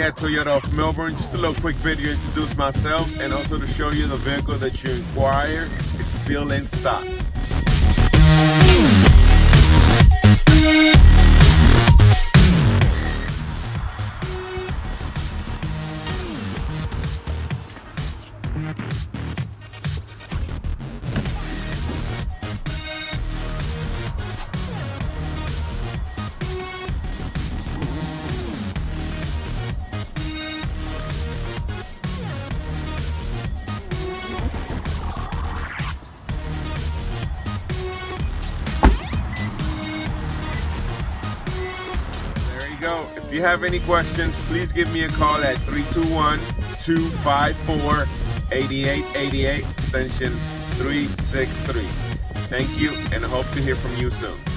today at Toyota of Melbourne. Just a little quick video to introduce myself and also to show you the vehicle that you inquire is still in stock. If you have any questions, please give me a call at 321-254-8888, extension 363. Thank you, and I hope to hear from you soon.